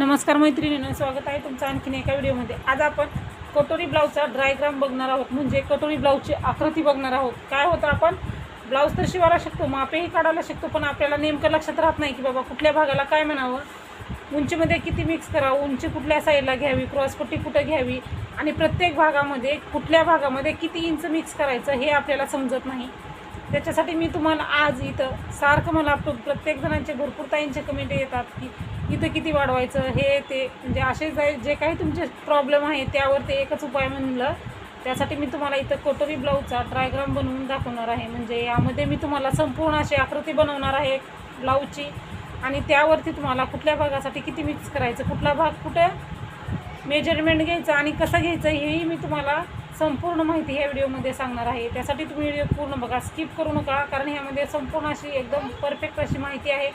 नमस्कार मैत्रिणींनो, स्वागत आहे तुमचं आणखीन एका व्हिडिओमध्ये। आज आपण कटोरी ब्लाउजचा डायग्राम बघणार आहोत, म्हणजे कटोरी ब्लाउजची आकृती बघणार आहोत। काय होतं, आपण ब्लाउज तर शिवायला शकतो, मापेही काढायला शकतो, पण आपल्याला नेमकं लक्षात राहत नाही की बाबा कुठल्या भागाला काय म्हणावं, उंचीमध्ये किती मिक्स करावं, उंची कुठल्या साईडला घ्यावी, क्रॉसपट्टी कुठं घ्यावी आणि प्रत्येक भागामध्ये कुठल्या भागामध्ये किती इंच मिक्स करायचं हे आपल्याला समजत नाही। त्याच्यासाठी मी तुम्हाला आज इथं सारखं मला प्रत्येक जणांचे भरपूर ताईंचे कमेंट येतात की इथं किती वाढवायचं हे ते, म्हणजे असे जे काही तुमचे प्रॉब्लेम आहे त्यावर ते एकच उपाय म्हणलं। त्यासाठी मी तुम्हाला इथं कटोरी ब्लाऊजचा डायग्राम बनवून दाखवणार आहे, म्हणजे यामध्ये मी तुम्हाला संपूर्ण अशी आकृती बनवणार आहे ब्लाऊजची, आणि त्यावरती तुम्हाला कुठल्या भागासाठी किती मिक्स करायचं, कुठला भाग कुठे मेजरमेंट घ्यायचं आणि कसं घ्यायचं हेही मी तुम्हाला संपूर्ण माहिती ह्या व्हिडिओमध्ये सांगणार आहे। त्यासाठी तुम्ही व्हिडिओ पूर्ण बघा, स्किप करू नका, कारण ह्यामध्ये संपूर्ण अशी एकदम परफेक्ट अशी माहिती आहे।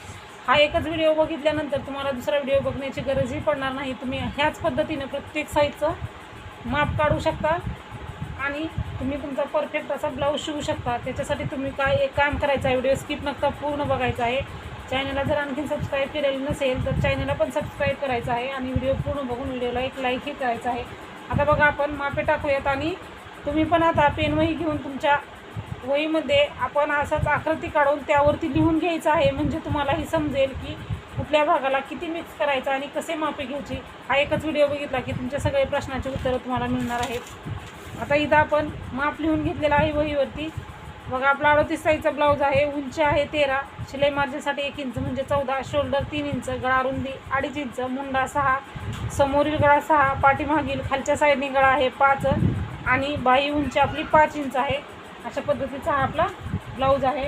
हा एकच व्हिडिओ बघितल्यानंतर तुम्हाला दुसरा व्हिडिओ बघण्याची गरजही पडणार नाही। तुम्ही ह्याच पद्धतीने प्रत्येक साईजचं माप काढू शकता आणि तुम्ही तुमचा परफेक्ट असा ब्लाऊज शिवू शकता। त्याच्यासाठी तुम्ही एक काम करायचं आहे, व्हिडिओ स्किप नका पूर्ण बघायचा आहे। चॅनलला जर आणखीन सबस्क्राईब केलेलं नसेल तर चॅनलला पण सबस्क्राईब करायचं आहे आणि व्हिडिओ पूर्ण बघून व्हिडिओला एक लाईकही करायचं आहे। आता बघा, आपण मापे टाकूयात आणि तुम्ही पण आता पेन वही घेऊन तुमच्या वहीमध्ये आपण असाच आकृती काढून त्यावरती लिहून घ्यायचं आहे, म्हणजे तुम्हालाही समजेल की कुठल्या भागाला किती मिक्स करायचं आणि कसे मापे घ्यायची। हा एकच व्हिडिओ बघितला की तुमच्या सगळे प्रश्नाची उत्तरं तुम्हाला मिळणार आहेत। आता इथं आपण माप लिहून घेतलेलं आहे वहीवरती। बघा, आपला 38 साईजचा ब्लाऊज आहे, उंची आहे 13, शिलाई मार्जिनसाठी 1 इंच म्हणजे 14, शोल्डर 3 इंच, गळा रुंदी 2.5 इंच, मुंडा 6, समोरील गळा 6, पाठीमागील खालच्या साईडने गळा आहे 5 आणि बाही उंची आपली 5 इंच आहे। अशा पद्धतीचा हा आपला ब्लाऊज आहे।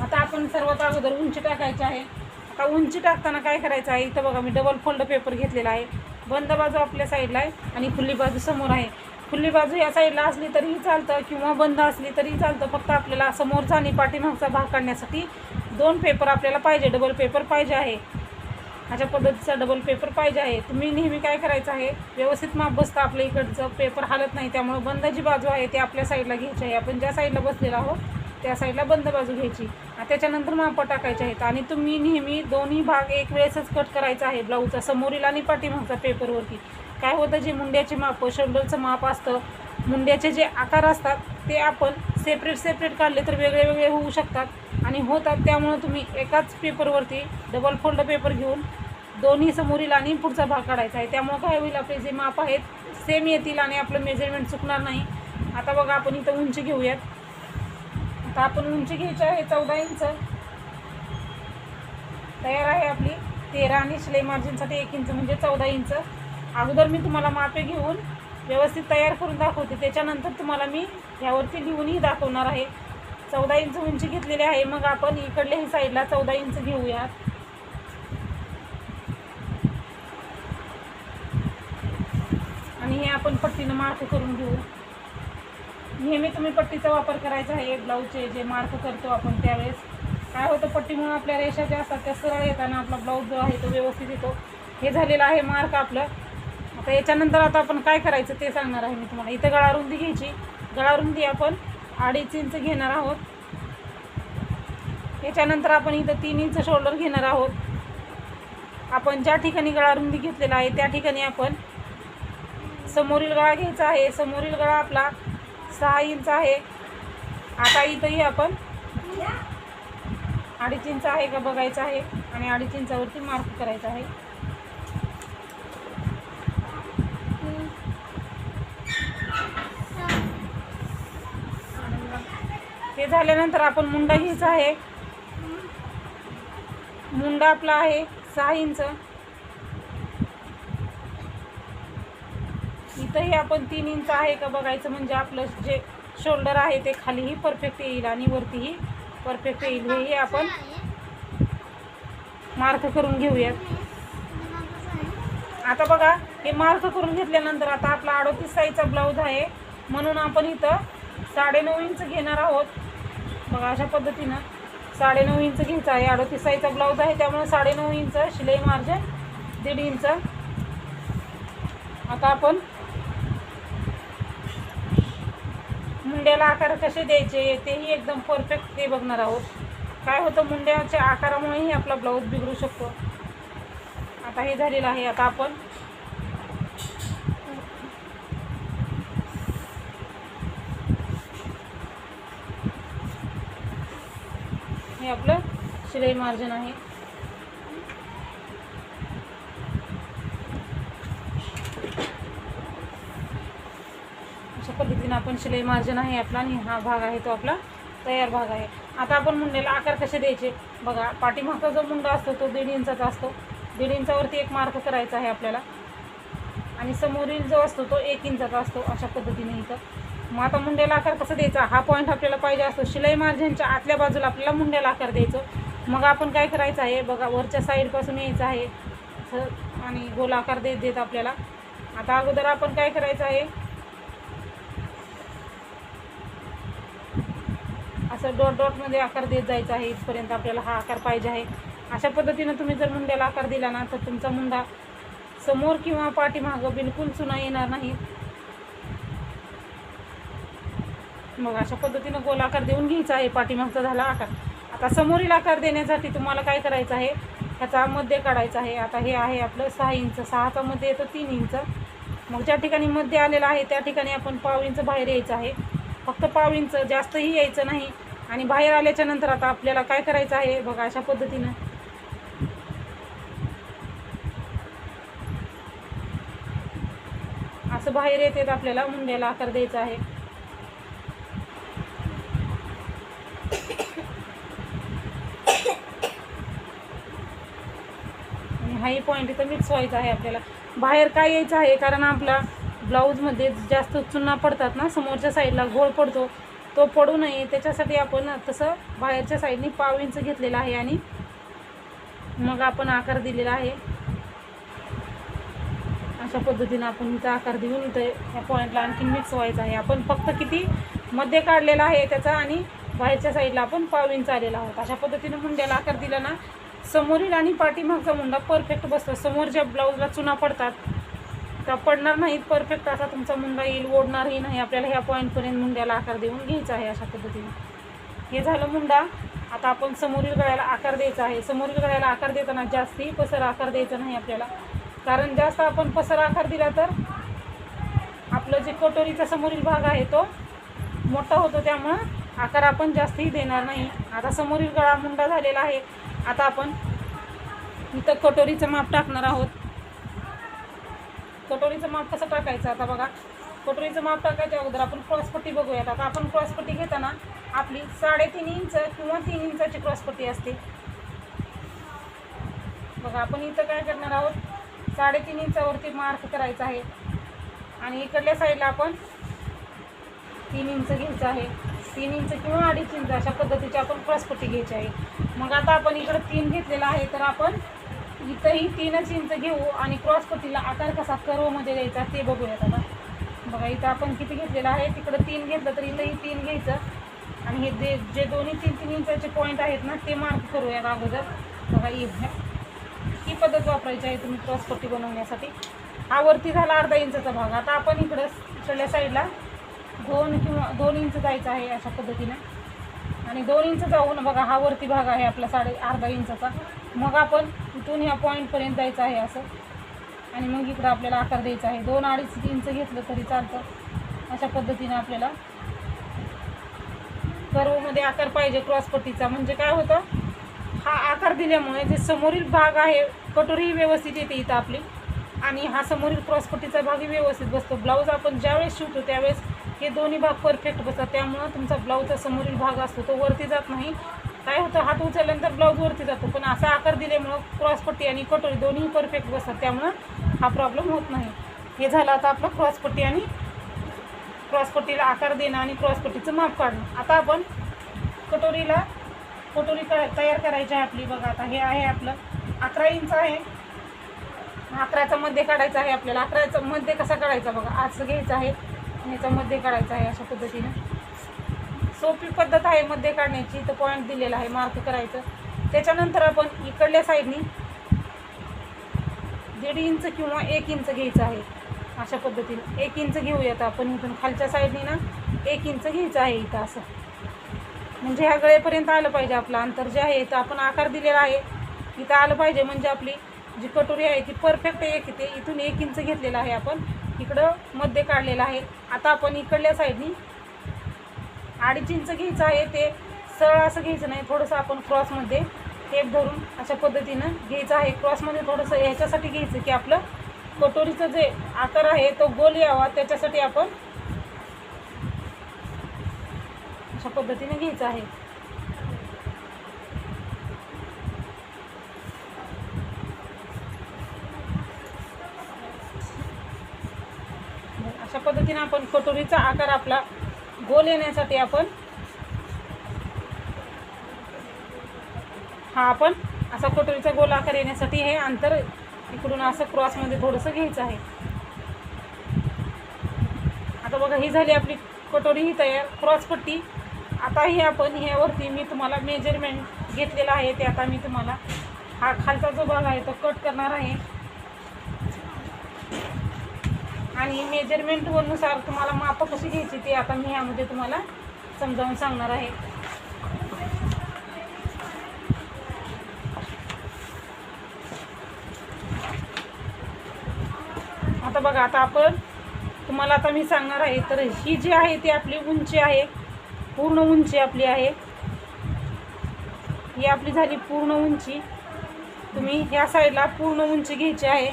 आता आपण सर्वात अगोदर उंची टाकायची आहे। आता उंची टाकताना काय करायचं आहे, इथं बघा मी डबल फोल्ड पेपर घेतलेला आहे। बंद बाजू आपल्या साईडला आहे आणि खुली बाजू समोर आहे। खुली बाजू या साईडला असली तरीही चालतं किंवा बंद असली तरीही चालतं, फक्त आपल्याला समोरचा आणि पाठीमागचा भाग काढण्यासाठी 2 पेपर आपल्याला पाहिजे, डबल पेपर पाहिजे आहे। अशा पद्धतीचा डबल पेपर पाहिजे आहे। तुम्ही नेहमी काय करायचं आहे, व्यवस्थित माप बसतं, आपल्या इकडचं पेपर हालत नाही, त्यामुळे बंद जी बाजू आहे ती आपल्या साईडला घ्यायची आहे। आपण ज्या साईडला बसलेला आहोत त्या साईडला बंद बाजू घ्यायची, त्याच्यानंतर माप टाकायचे आहेत। आणि तुम्ही नेहमी दोन्ही भाग एक वेळेसच कट करायचा आहे ब्लाऊजचा, समोरील आणि पाठीमागचा पेपरवरती। काय होतं, जे मुंड्याचे माप, शोल्डरचं माप असतं, मुंड्याचे जे आकार असतात ते आपण सेपरेट काढले तर वेगळे वेगळे होऊ शकतात आणि होतात। त्यामुळे तुम्ही एकाच पेपरवरती डबल फोल्ड पेपर घेऊन दोन्ही समोरील आणि पुढचा भाग काढायचा आहे। त्यामुळे काय होईल, आपले जे माप आहेत सेम येतील आणि आपलं मेजरमेंट चुकणार नाही। आता बघा, आपण इथं उंची घेऊयात। आता आपण उंची घ्यायची आहे 14 इंच, तयार आहे आपली 13 आणि शिलाई मार्जिनसाठी 1 इंच म्हणजे 14 इंच। अगोदर मी तुम्हाला मापे घेऊन व्यवस्थित तयार करून दाखवते, त्याच्यानंतर तुम्हाला मी यावरती लिहूनही दाखवणार आहे। 14 इंच उंची घेतलेली आहे। मग आपण इकडल्याही साईडला 14 इंच घेऊयात आणि हे आपण पट्टीनं मार्क करून घेऊ। नेहमी तुम्ही पट्टीचा वापर करायचा आहे ब्लाऊजचे जे मार्क करतो आपण त्यावेळेस। काय होतं, पट्टीमुळे आपल्या रेषा ज्या असतात त्या सरळ येताना आपला ब्लाऊज जो आहे तो व्यवस्थित येतो। हे झालेलं आहे मार्क आपलं। आता याच्यानंतर आता आपण काय करायचं ते सांगणार आहे मी तुम्हाला। इथं गळा रुंदी घ्यायची, गळा रुंदी आपण 2.5 इंच घेणार आहोत। याच्यानंतर आपण इथं 3 इंच शोल्डर घेणार आहोत। आपण ज्या ठिकाणी गळा रुंदी घेतलेला आहे त्या ठिकाणी आपण समोरील गळा घ्यायचा आहे। समोरील गळा आपला 6 इंच आहे। आता इथंही आपण 2.5 इंच आहे का बघायचं आहे आणि 2.5 इंचावरती मार्क करायचा आहे। हे झाल्यानंतर आपण मुंडा घ्यायचा आहे। मुंडा आपला आहे 6 इंच। इथंही आपण 3 इंच आहे का बघायचं, म्हणजे आपलं जे शोल्डर आहे ते खालीही परफेक्ट येईल आणि वरतीही परफेक्ट येईल। हेही आपण मार्क करून घेऊयात। आता बघा, हे मार्क करून घेतल्यानंतर आता आपला 38 साईजचा ब्लाऊज आहे, म्हणून आपण इथं 9.5 इंच घेणार आहोत। बघा, अशा पद्धतीनं 9.5 इंच घ्यायचं आहे। 38 साईजचा ब्लाऊज आहे त्यामुळे 9.5 इंच, शिलाई मार्जिन 1.5 इंच। आता आपण मुंड्याला आकार कसे द्यायचे तेही एकदम परफेक्ट ते बघणार आहोत। काय होतं, मुंड्याच्या आकारामुळेही आपला ब्लाऊज बिघडू शकतो। आता आता हे झालेलं आहे. आता आपण हे आपलं शिलाई मार्जिन आहे. अशा पद्धतीने आपण शिलाई मार्जिन आहे आपला आणि हा भाग आहे तो आपला तयार भाग आहे. आता आपण मुंड्याला आकार कसे द्यायचे बघा. पाठीमागचा जो मुंडा असतो तो 1.5 इंचाचा असतो. 1.5 इंचावरती एक मार्क करायचा आहे आपल्याला आणि समोरील जो असतो तो 1 इंचाचा असतो. अशा पद्धतीने इथं मग आता मुंड्याला आकार कसा द्यायचा हा पॉईंट आपल्याला पाहिजे असतो. शिलाई मार्जिनच्या आतल्या बाजूला आपल्याला मुंड्याला आकार द्यायचं. मग आपण काय करायचं आहे बघा, वरच्या साईडपासून यायचं आहे असं आणि गोल आकार देत देत आपल्याला. आता अगोदर आपण काय करायचं आहे, असं डॉट डॉटमध्ये आकार देत जायचा आहे. इथपर्यंत आपल्याला हा आकार पाहिजे आहे. अशा पद्धतीनं तुम्ही जर मुंड्याला आकार दिला ना तर तुमचा मुंडा समोर किंवा पाठीमागं बिलकुल चुना येणार नाही. मग अशा पद्धतीनं गोल आकार देऊन घ्यायचा आहे. पाठीमागचा झाला आकार. आता समोरील आकार देण्यासाठी तुम्हाला काय करायचं आहे, ह्याचा मध्य काढायचा आहे. आता हे आहे आपलं 6 इंच, 6चा मध्ये येतो 3 इंच. मग ज्या ठिकाणी मध्य आलेलं आहे त्या ठिकाणी आपण पाव इंच बाहेर यायचं आहे. फक्त पाव इंच, जास्तही यायचं नाही. आणि बाहेर आल्याच्या नंतर आता आपल्याला काय करायचं आहे बघा, अशा पद्धतीनं असं बाहेर येत आपल्याला मुंड्याला आकार द्यायचा आहे. आणि हाही पॉईंट इथं मिक्स व्हायचा आहे आपल्याला. बाहेर काय यायचं आहे, कारण आपला ब्लाऊजमध्ये जास्त चुना पडतात ना, समोरच्या साईडला घोळ पडतो, तो पडू नये त्याच्यासाठी आपण तसं बाहेरच्या साईडने पाव इंच घेतलेला आहे आणि मग आपण आकार दिलेला आहे. अशा पद्धतीनं आपण इथं आकार देऊन इथं या पॉईंटला आणखी मिक्स व्हायचं आहे. आपण फक्त किती मध्ये काढलेला आहे त्याचा आणि बाहेरच्या साईडला आपण पाव इंच आलेला आहोत. अशा पद्धतीनं मुंड्याला आकार दिला ना, समोरील आणि पाठीमागचा मुंडा परफेक्ट बसतो. समोरच्या ब्लाऊजला चुना पडतात त्या पडणार नाहीत. परफेक्ट असा तुमचा मुंडा येईल, ओढणारही नाही. आपल्याला ह्या पॉईंटपर्यंत मुंड्याला आकार देऊन घ्यायचा आहे. अशा पद्धतीने हे झालं मुंडा. आता आपण समोरील गळ्याला आकार द्यायचा आहे. समोरील गळ्याला आकार देताना जास्ती पसर आकार द्यायचा नाही आपल्याला, कारण जास्त आपण पसर आकार दिला तर आपलं जे कटोरीचा समोरील भाग आहे तो मोठा होतो, त्यामुळं आकार आपण जास्तही देणार नाही. आता समोरील गळा मुंडा झालेला आहे. आता आपण इथं कटोरीचं माप टाकणार आहोत. कटोरीचं माप कसं टाकायचं आता बघा. कटोरीचं माप टाकायच्या अगोदर आपण क्रॉसपट्टी बघूयात. आता आपण क्रॉसपट्टी घेताना आपली 3.5 इंच किंवा 3 इंचाची क्रॉसपट्टी असते बघा. आपण इथं काय करणार आहोत, 3.5 इंचावरती मार्क करायचा आहे आणि इकडल्या साईडला आपण 3 इंच घ्यायचं आहे. 3 इंच किंवा 2.5 इंच अशा पद्धतीची आपण क्रॉसपट्टी घ्यायची आहे. मग आता आपण इकडं 3 घेतलेला आहे तर आपण इथंही 3 इंच घेऊ आणि क्रॉसपट्टीला आकार कसा कर्वमध्ये द्यायचा ते बघूयात. आता बघा इथं आपण किती घेतलेलं आहे, तिकडं 3 घेतलं तर इथंही 3 घ्यायचं आणि हे जे दोन्ही 3-3 इंचाचे पॉईंट आहेत ना ते मार्क करूयात अगोदर. बघा ही पद्धत वापरायची आहे तुम्ही क्रॉसपट्टी बनवण्यासाठी. हा वरती झाला 1/2 इंचाचा भाग. आता आपण इकडल्या साईडला 2 इंच जायचं आहे अशा पद्धतीने आणि 2 इंच जाऊन बघा हा वरती भाग आहे आपला 1/2 इंचाचा. मग आपण इथून ह्या पॉईंटपर्यंत जायचं आहे असं आणि मग इकडं आपल्याला आकार द्यायचा आहे. 2-2.5 इंच घेतलं तरी चालतं. अशा पद्धतीने आपल्याला कर्वमध्ये आकार पाहिजे क्रॉसपट्टीचा. म्हणजे काय होतं, हा आकार दिल्यामुळे जे समोरील भाग आहे कटोरी व्यवस्थित येते इथं आपली आणि हा समोरील क्रॉसपट्टीचा भागही व्यवस्थित बसतो. ब्लाऊज आपण ज्यावेळेस शिवतो त्यावेळेस हे दोन्ही भाग परफेक्ट बसतात. त्यामुळं तुमचा ब्लाऊजचा समोरील भाग असतो तो वरती जात नाही. काय होतं, हात उचलल्यानंतर ब्लाऊज वरती जातो, पण असा आकार दिल्यामुळं क्रॉसपट्टी आणि कटोरी दोन्ही परफेक्ट बसतात. त्यामुळं हा प्रॉब्लेम होत नाही. हे झालं आता आपलं क्रॉसपट्टी आणि क्रॉसपट्टीला आकार देणं आणि क्रॉसपट्टीचं माप काढणं. आता आपण कटोरी तयार करायची आहे आपली. बघा आता हे आहे आपलं 11 इंच आहे. 11चा मध्ये काढायचा आहे आपल्याला. 11चा मध्ये कसा काढायचा बघा, असं घ्यायचं आहे आणि याचा मध्ये काढायचा आहे अशा पद्धतीने. सोपी पद्धत आहे मध्ये काढण्याची. तर पॉईंट दिलेला आहे मार्क करायचं. त्याच्यानंतर आपण इकडल्या साईडनी 1.5 इंच किंवा 1 इंच घ्यायचं आहे अशा पद्धतीने. 1 इंच घेऊयात आपण इथून खालच्या साईडनी ना 1 इंच घ्यायचं आहे इथं असं. म्हणजे ह्या गळेपर्यंत आलं पाहिजे आपलं अंतर जे आहे. तर आपण आकार दिलेला आहे इथं आलं पाहिजे. म्हणजे आपली जी कटोरी आहे ती परफेक्ट एक येते. इथून 1 इंच घेतलेला आहे आपण, इकडं मध्ये काढलेलं आहे. आता आपण इकडल्या साईडनी 2.5 इंच घ्यायचं आहे. ते सरळ असं घ्यायचं नाही, थोडंसं आपण क्रॉसमध्ये टेप धरून अशा पद्धतीनं घ्यायचं आहे. क्रॉसमध्ये थोडंसं ह्याच्यासाठी घ्यायचं की आपलं कटोरीचं जे आकार आहे तो गोल यावा, त्याच्यासाठी आपण अशा पद्धतीने घ्यायचं आहे. अशा पद्धतीने आपण कटोरीचा आकार आपला गोल येण्यासाठी आपण आपण असा कटोरीचा गोल आकार येण्यासाठी हे अंतर इकडून असं क्रॉसमध्ये थोडंसं घ्यायचं आहे. आता बघा ही झाली आपली कटोरी ही तयार, क्रॉसपट्टी. आता ही आपण ह्यावरती मी तुम्हाला मेजरमेंट घेतलेलं आहे ते आता मी तुम्हाला हा खालचा जो भाग आहे तो कट करणार आहे आणि मेजरमेंटनुसार तुम्हाला माप कशी घ्यायची ते आता मी ह्यामध्ये तुम्हाला समजावून सांगणार आहे. आता बघा, आता आपण तुम्हाला आता मी सांगणार आहे. तर ही जी आहे ती आपली उंची आहे, पूर्ण उंची आपली आहे. ही आपली झाली पूर्ण उंची. तुम्ही ह्या साईडला पूर्ण उंची घ्यायची आहे.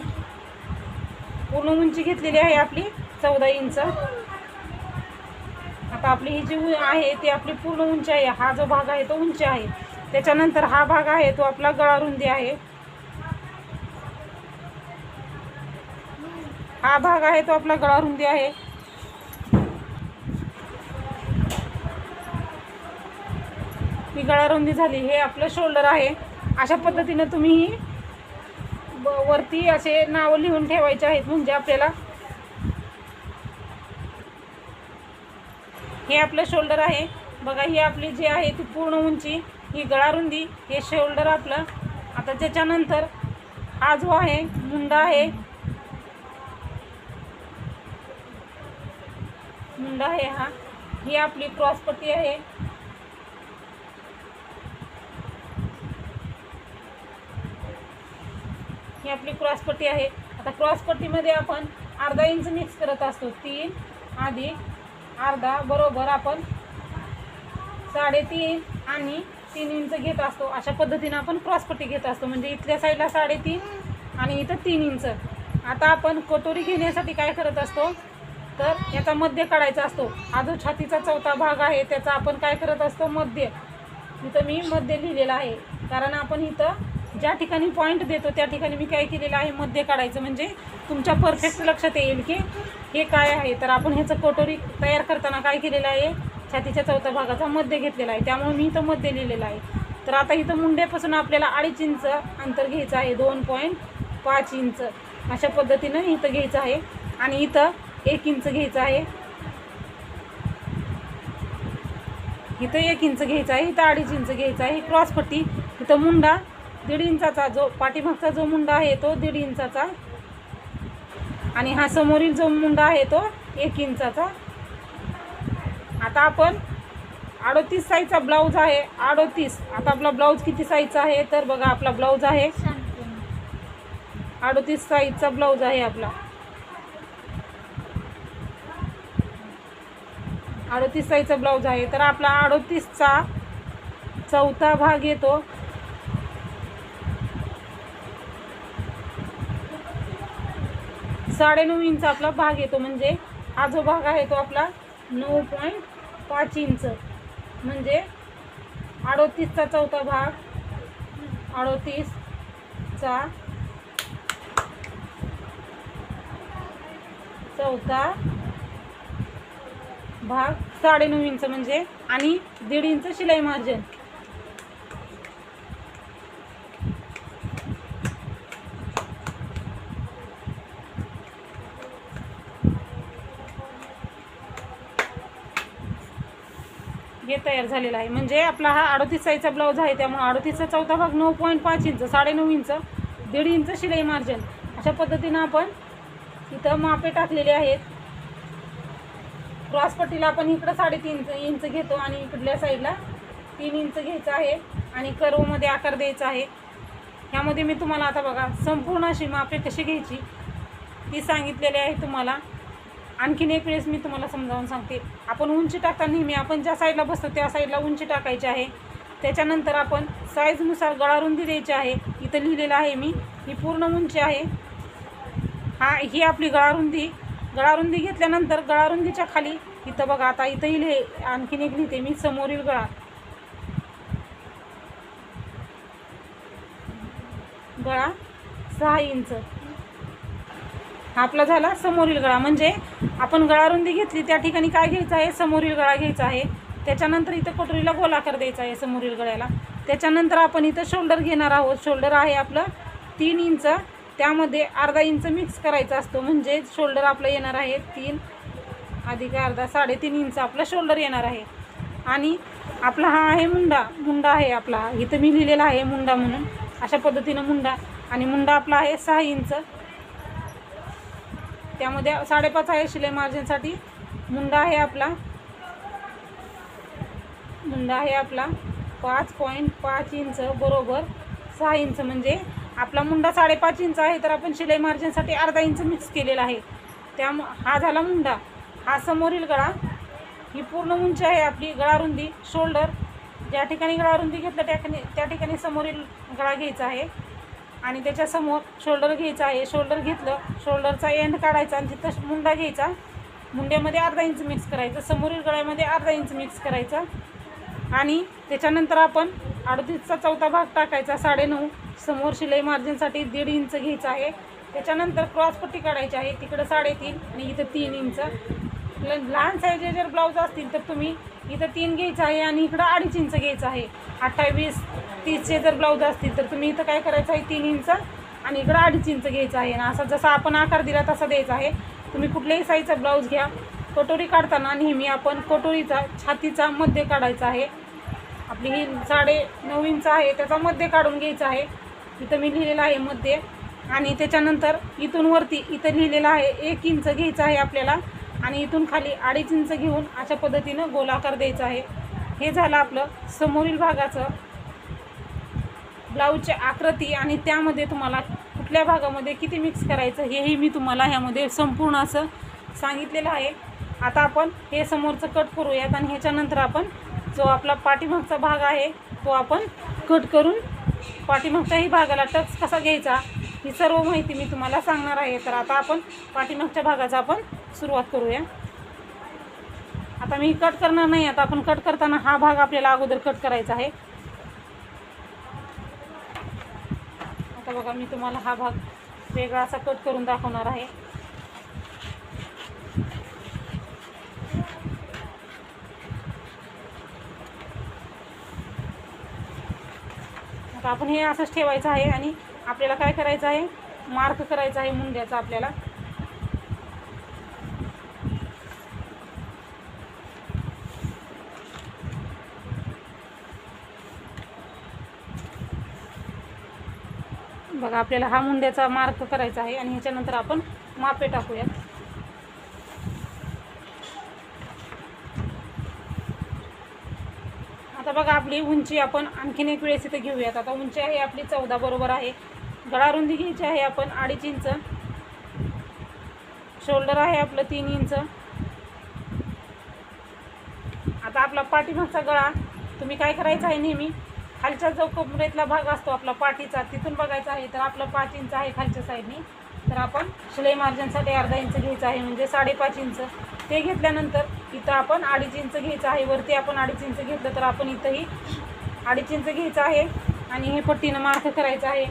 पूर्ण उंची घेतलेली आहे आपली 14 इंच. आता आपली ही जी आहे ती आपली पूर्ण उंची आहे. हा जो भाग आहे तो उंची आहे. त्याच्यानंतर हा भाग आहे तो आपला गळा रुंदी आहे. हा भाग आहे तो आपला गळा रुंदी आहे. ही गळा रुंदी झाली. हे आपलं शोल्डर आहे. अशा पद्धतीने तुम्ही वरती असे नाव लिहून ठेवायचे आहेत, म्हणजे आपल्याला हे आपलं शोल्डर आहे. बघा ही आपली जी आहे ती पूर्ण उंची, ही गळा रुंदी, हे शोल्डर आपलं. आता त्याच्यानंतर हा जो आहे मुंडा आहे, मुंडा आहे हा. ही आपली क्रॉसपट्टी आहे. ही आपली क्रॉसपट्टी आहे. आता क्रॉसपट्टीमध्ये आपण अर्धा इंच मिक्स करत असतो. 3 अधिक अर्धा बरोबर आपण 3.5 आणि 3 इंच घेत असतो. अशा पद्धतीने आपण क्रॉसपट्टी घेत असतो, म्हणजे इथल्या साईडला 3.5 आणि इथं 3 इंच. आता आपण कटोरी घेण्यासाठी काय करत असतो, तर याचा मध्य काढायचा असतो. हा जो छातीचा चौथा भाग आहे त्याचा आपण काय करत असतो, मध्य. इथं मी मध्य लिहिलेलं आहे, कारण आपण इथं ज्या ठिकाणी पॉईंट देतो त्या ठिकाणी मी काय केलेलं आहे, मध्य काढायचं, म्हणजे तुमच्या परफेक्ट लक्षात येईल की हे काय आहे. तर आपण ह्याचं कटोरी तयार करताना काय केलेलं आहे, छातीच्या चौथ्या भागाचा मध्य घेतलेला आहे, त्यामुळे मी इथं मध्य लिहिलेलं आहे. तर आता इथं मुंड्यापासून आपल्याला 2.5 इंच अंतर घ्यायचं आहे, 2.5 इंच अशा पद्धतीनं इथं घ्यायचं आहे. आणि इथं 1 इंच घ्यायचं आहे, इथं 1 इंच घ्यायचं आहे, इथं 2.5 इंच घ्यायचं आहे. क्रॉसपट्टी इथं मुंडा 1.5 इंचाचा, जो पाठीमागचा जो मुंडा आहे तो 1.5 इंचाचा, आणि हा समोरील जो मुंडा आहे तो 1 इंचाचा. आता आपण 38 साईजचा ब्लाऊज आहे, 38. आता आपला ब्लाऊज किती साईजचा आहे, तर बघा आपला ब्लाऊज आहे 38 साईजचा ब्लाऊज आहे आपला. 38 साईजचा ब्लाऊज आहे. तर आपला 38चा चौथा भाग येतो 9.5 इंच आपला भाग येतो, म्हणजे हा जो भाग आहे तो आपला 9.5 इंच, म्हणजे 38चा चौथा भाग, 38चा चौथा भाग 9.5 इंच, म्हणजे आणि 1.5 इंच शिलाई मार्जिन. हे तयार झालेला आहे, म्हणजे आपला हा 38 साईजचा ब्लाऊज आहे, त्यामुळे 38चा चौथा भाग 9.5 इंच, 9.5 इंच, 1.5 इंच शिलाई मार्जिन. अशा पद्धतीनं आपण इथं मापे टाकलेले आहेत. क्रॉसपट्टीला आपण इकडं 3.5 इंच घेतो आणि इकडल्या साईडला 3 इंच घ्यायचं आहे आणि कर्वमध्ये आकार द्यायचा आहे. ह्यामध्ये मी तुम्हाला आता बघा संपूर्ण अशी मापे कशी घ्यायची ती सांगितलेली आहे तुम्हाला. आणखीन एक वेळेस मी तुम्हाला समजावून सांगते. आपण उंची टाकताना नेहमी आपण ज्या साईडला बसतो त्या साईडला उंची टाकायची आहे. त्याच्यानंतर आपण साईजनुसार गळारुंदी द्यायची आहे. इथं लिहिलेलं आहे मी, ही पूर्ण उंची आहे. ही आपली गळारुंदी घेतल्यानंतर गळारुंदीच्या खाली इथं बघा, आता इथंही आणखीन एक लिहिते मी, समोरील गळा 6 इंच आपला झाला समोरील गळा. म्हणजे आपण गळारुंदी घेतली त्या ठिकाणी काय घ्यायचं आहे, समोरील गळा घ्यायचा आहे. त्याच्यानंतर इथं कटोरीला गोलाकार द्यायचा आहे समोरील गळ्याला. त्याच्यानंतर आपण इथं शोल्डर घेणार आहोत. शोल्डर आहे आपलं 3 इंच, त्यामध्ये अर्धा इंच मिक्स करायचा असतो. म्हणजे शोल्डर आपलं येणार आहे 3 अधिक अर्धा 3.5 इंच आपलं शोल्डर येणार आहे. आणि आपला हा आहे मुंडा आहे आपला, इथं मी लिहिलेला आहे मुंडा म्हणून, अशा पद्धतीनं मुंडा. आणि मुंडा आपला आहे 6 इंच, त्यामध्ये 5.5 आहे शिलाई मार्जिनसाठी. मुंडा आहे आपला 5.5 इंच बरोबर 6 इंच. म्हणजे आपला मुंडा 5.5 इंच आहे, तर आपण शिलाई मार्जिनसाठी अर्धा इंच मिक्स केलेला आहे. हा झाला मुंडा. हा समोरील गळा, ही पूर्ण उंची आहे आपली. गळारुंदी शोल्डर, ज्या ठिकाणी गळारुंदी घेतलं त्या ठिकाणी समोरील गळा घ्यायचा आहे आणि त्याच्यासमोर शोल्डर घ्यायचा आहे. शोल्डर घेतलं, शोल्डरचा एंड काढायचा आणि तिथं मुंडा घ्यायचा. मुंड्यामध्ये अर्धा इंच मिक्स करायचं, समोरील गळ्यामध्ये अर्धा इंच मिक्स करायचा. आणि त्याच्यानंतर आपण 38चा चौथा भाग टाकायचा 9.5. समोर शिलाई मार्जिनसाठी 1.5 इंच घ्यायचा आहे. त्याच्यानंतर क्रॉसपट्टी काढायची आहे, तिकडं 3.5 आणि इथं 3 इंच. लहान साईजचे जर ब्लाऊज असतील तर तुम्ही इथं 3 घ्यायचं आहे आणि इकडं 2.5 इंच घ्यायचं आहे. 28-30चे जर ब्लाऊज असतील तर तुम्ही इथं काय करायचं आहे, 3 इंच आणि इकडं 2.5 इंच घ्यायचं आहे. आणि असा जसा आपण आकार दिला तसा द्यायचा आहे. तुम्ही कुठल्याही साईजचा ब्लाऊज घ्या. कटोरी काढताना नेहमी आपण कटोरीचा छातीचा मध्य काढायचा आहे. आपली ही 9.5 इंच आहे, त्याचा मध्य काढून घ्यायचा आहे. इथं मी लिहिलेलं आहे मध्य. आणि त्याच्यानंतर इथून वरती इथं लिहिलेलं आहे 1 इंच घ्यायचं आहे आपल्याला. आणि इथून खाली 2.5 इंच घेऊन अशा पद्धतीनं गोलाकार द्यायचा आहे. हे झालं आपलं समोरील भागाचं ब्लाऊजची आकृती. आणि त्यामध्ये तुम्हाला कुठल्या भागामध्ये किती मिक्स करायचं हेही मी तुम्हाला ह्यामध्ये संपूर्ण असं सांगितलेलं आहे. आता आपण हे समोरचं कट करूयात आणि ह्याच्यानंतर आपण जो आपला पाठीमागचा भाग आहे तो आपण कट करून पाठीमागच्याही भागाला टक्स कसा घ्यायचा ही सर्व माहिती मी तुम्हाला सांगणार आहे. तर आता आपण पाठीमागच्या भागाचा आपण सुरुवात करूया. आता मी कट करणार नाही. आता आपण कट करताना हा भाग आपल्याला अगोदर कट करायचा आहे. आता बघा, मी तुम्हाला हा भाग वेगळा असा कट करून दाखवणार आहे. आता आपण हे असंच ठेवायचं आहे आणि आपल्याला काय करायचं आहे, मार्क करायचा आहे मुंड्याचा आपल्याला. बघा, आपल्याला हा मुंड्याचा मार्क करायचा आहे आणि ह्याच्यानंतर आपण मापे टाकूया. आता बघा, आपली उंची आपण आणखीन एक वेळेस इथे घेऊयात. आता उंची आहे आपली 14 बरोबर आहे. गळारुंदी घ्यायची आहे आपण 2.5 इंच. शोल्डर आहे आपलं 3 इंच. आता आपला पाठीमागचा गळा तुम्ही काय करायचं आहे, नेहमी खालचा जो कमरेतला भाग असतो आपला पाठीचा तिथून बघायचा आहे. तर आपलं 5 इंच आहे खालच्या साईडनी. तर आपण शिलाई मार्जिनसाठी अर्धा इंच घ्यायचं आहे, म्हणजे 5.5 इंच. ते घेतल्यानंतर इथं आपण 2.5 इंच घ्यायचं आहे. वरती आपण 2.5 इंच घेतलं तर आपण इथंही 2.5 इंच घ्यायचं आहे आणि हे पट्टीनं मार्क करायचं आहे.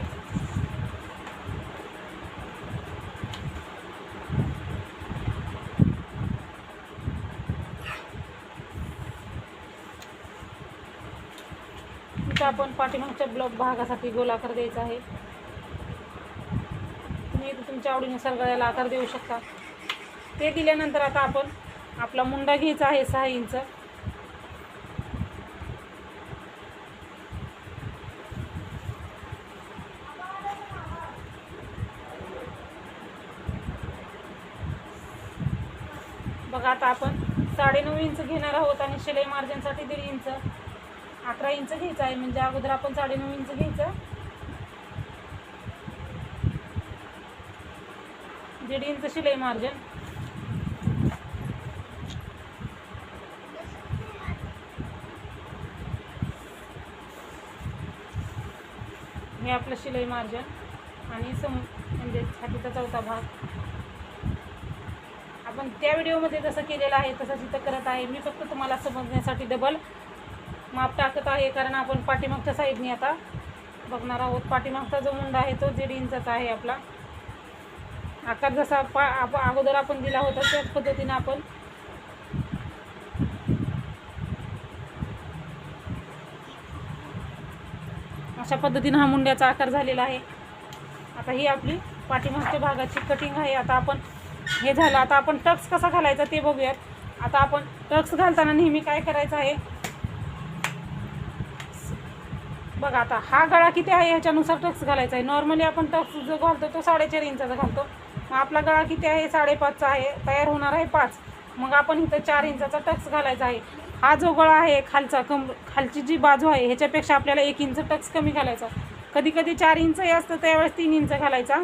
इथं आपण पाठीमागच्या ब्लॉक भागासाठी गोलाकार द्यायचा आहे. तुम्ही इथं तुमच्या आवडीनुसार गळ्याला आकार देऊ शकता. ते दिल्यानंतर आता आपण आपला मुंडा घ्यायचा आहे 6 इंच. बघा, आता आपण 9.5 इंच घेणार आहोत आणि शिलाई मार्जिनसाठी 1.5 इंच 11 इंच घ्यायचं आहे. म्हणजे अगोदर आपण 9.5 इंच घ्यायचं 1.5 इंच शिलाई मार्जिन. हे आपलं शिलाई मार्जिन आणि म्हणजे छातीचा चौथा भाग आपण त्या व्हिडिओमध्ये जसं केलेलं आहे तसंच इथं करत आहे. मी फक्त तुम्हाला समजण्यासाठी डबल माप टाकत आहे, कारण आपण पाठीमागच्या साईडने आता बघणार आहोत. पाठीमागचा जो मुंडा आहे तो 1.5 इंचाचा आहे आपला. आकार जसा अगोदर आपण दिला होता त्याच पद्धतीने आपण अशा पद्धतीने हा मुंड्याचा आकार झालेला आहे. आता ही आपली पाठीमागच्या भागाची कटिंग आहे. आता आपण हे झालं. आता आपण टक्स कसा घालायचा ते बघूयात. आता आपण टक्स घालताना नेहमी काय करायचं आहे बघा. आता हा गळा किती आहे ह्याच्यानुसार टक्स घालायचा आहे. नॉर्मली आपण टक्स जो घालतो तो 4.5 इंचाचा घालतो. मग आपला गळा किती आहे 5.5चा आहे, तयार होणार आहे 5. मग आपण इथं 4 इंचाचा टक्स घालायचा आहे. हा जो गळा आहे खालचा खालची जी बाजू आहे ह्याच्यापेक्षा आपल्याला 1 इंच टक्स कमी घालायचा. कधी कधी 4 इंचही असतं त्यावेळेस 3 इंच घालायचा,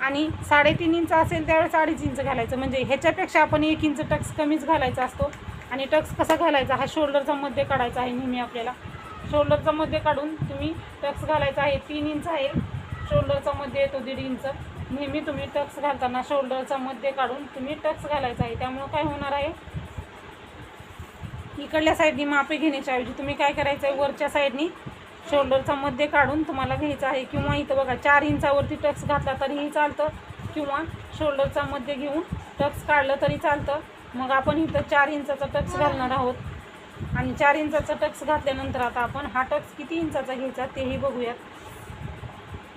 आणि 3.5 इंच असेल त्यावेळेस 2.5 इंच घालायचं. म्हणजे ह्याच्यापेक्षा आपण 1 इंच टक्स कमीच घालायचा असतो. आणि टक्स कसा घालायचा, हा शोल्डरचा मध्ये काढायचा आहे नेहमी आपल्याला. शोल्डरचा मध्ये काढून तुम्ही टक्स घालायचा आहे. 3 इंच आहे शोल्डरचा मध्ये येतो 1.5 इंच. नेहमी तुम्ही टक्स घालताना शोल्डरचा मध्ये काढून तुम्ही टक्स घालायचा आहे. त्यामुळं काय होणार आहे, इकडल्या साईडनी मापे घेण्याच्या ऐवजी तुम्ही काय करायचं आहे, वरच्या साईडनी शोल्डरचा मध्ये काढून तुम्हाला घ्यायचं आहे. किंवा इथं बघा 4 इंचावरती टक्स घातला तरीही चालतं, किंवा शोल्डरचा मध्ये घेऊन टक्स काढलं तरी चालतं. मग आपण इथं 4 इंचाचा टक्स घालणार आहोत. आणि 4 इंचाचा टक्स घातल्यानंतर आता आपण हा टक्स किती इंचाचा घ्यायचा तेही बघूयात.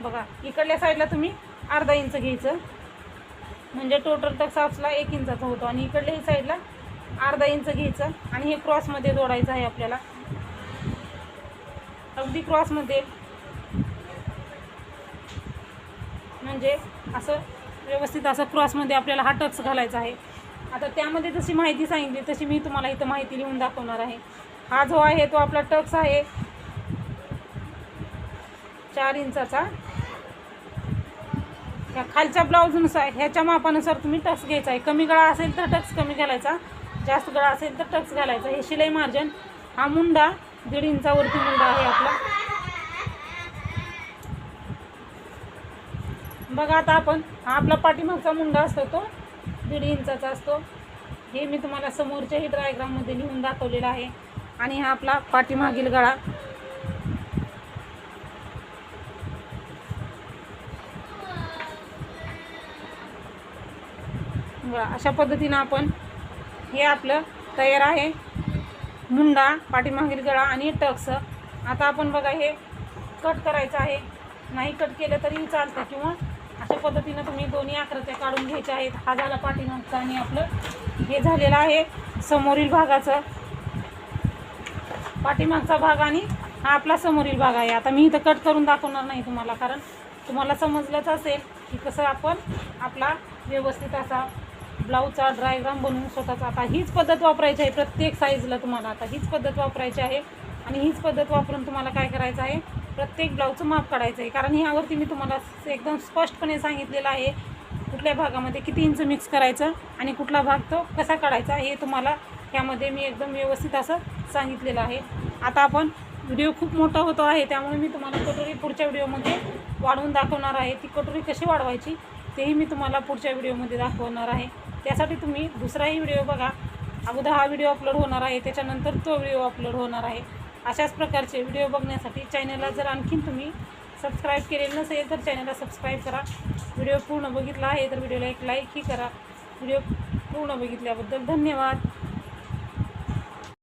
बघा इकडल्या साईडला तुम्ही 1/2 इंच घ्यायचं, म्हणजे टोटल टक्स आपला 1 इंचाचा होतो. आणि इकडल्याही साईडला 1/2 इंच घ्यायचं आणि हे क्रॉसमध्ये जोडायचं आहे आपल्याला. अगदी क्रॉसमध्ये, म्हणजे असं व्यवस्थित असं क्रॉसमध्ये आपल्याला हा टक्स घालायचा आहे. आता त्यामध्ये जशी माहिती सांगितली तशी मी तुम्हाला इथं माहिती लिहून दाखवणार आहे. हा जो आहे तो आपला टक्स आहे 4 इंचाचा. ह्या खालच्या ब्लाऊजनुसार ह्याच्या मापानुसार तुम्ही टक्स घ्यायचा आहे. कमी गळा असेल तर टक्स कमी घालायचा, जास्त गळा असेल तर टक्स घालायचा. हे शिलाई मार्जिन. हा मुंडा 1.5 इंचावरती मुंडा आहे आपला. बघा आता आपण हा आपला पाठीमागचा मुंडा असतो तो 1.5 इंचाचा असतो. हे मी तुम्हाला समोरच्याही डायग्राममध्ये लिहून दाखवलेला आहे. आणि हा आपला पाठीमागील गळा. बघा अशा पद्धतीनं आपण हे आपलं तयार आहे. मुंडा, पाठीमागील गळा आणि टक्स. आता आपण बघा हे कट करायचं आहे. नाही कट केलं तरीही चालतं, किंवा अशा पद्धतीनं तुम्ही दोन्ही आकृत्या काढून घ्यायच्या आहेत. हा झाला पाठीमागचा आणि आपलं हे झालेलं आहे समोरील भागाचं. पाठीमागचा भाग आणि हा आपला समोरील भाग आहे. आता मी इथं कट करून दाखवणार नाही तुम्हाला, कारण तुम्हाला समजलंच असेल की कसं आपण आपला व्यवस्थित असा ब्लाऊजचा ड्रायग्राम बनवून स्वतःचा. आता हीच पद्धत वापरायची आहे प्रत्येक साईजला तुम्हाला. आता हीच पद्धत वापरायची आहे आणि हीच पद्धत वापरून तुम्हाला काय करायचं आहे, प्रत्येक ब्लाऊजचं माप काढायचं आहे. कारण ह्यावरती मी तुम्हाला एकदम स्पष्टपणे सांगितलेलं आहे कुठल्या भागामध्ये किती इंच मिक्स करायचं आणि कुठला भाग तो कसा काढायचा, हे तुम्हाला ह्यामध्ये मी एकदम व्यवस्थित असं सांगितलेलं आहे. आता आपण व्हिडिओ खूप मोठा होतो आहे, त्यामुळे मी तुम्हाला कटोरी पुढच्या व्हिडिओमध्ये वाढवून दाखवणार आहे. ती कटोरी कशी वाढवायची तेही मी तुम्हाला पुढच्या व्हिडिओमध्ये दाखवणार आहे. त्यासाठी तुम्ही दुसराही व्हिडिओ बघा. अगोदर हा व्हिडिओ अपलोड होणार आहे, त्याच्यानंतर तो व्हिडिओ अपलोड होणार आहे. अशाच प्रकारचे व्हिडिओ बघण्यासाठी चॅनलला जर आणखीन तुम्ही सबस्क्राईब केलेलं नसेल तर चॅनलला सबस्क्राईब करा. व्हिडिओ पूर्ण बघितला आहे तर व्हिडिओला एक लाईकही करा. व्हिडिओ पूर्ण बघितल्याबद्दल धन्यवाद.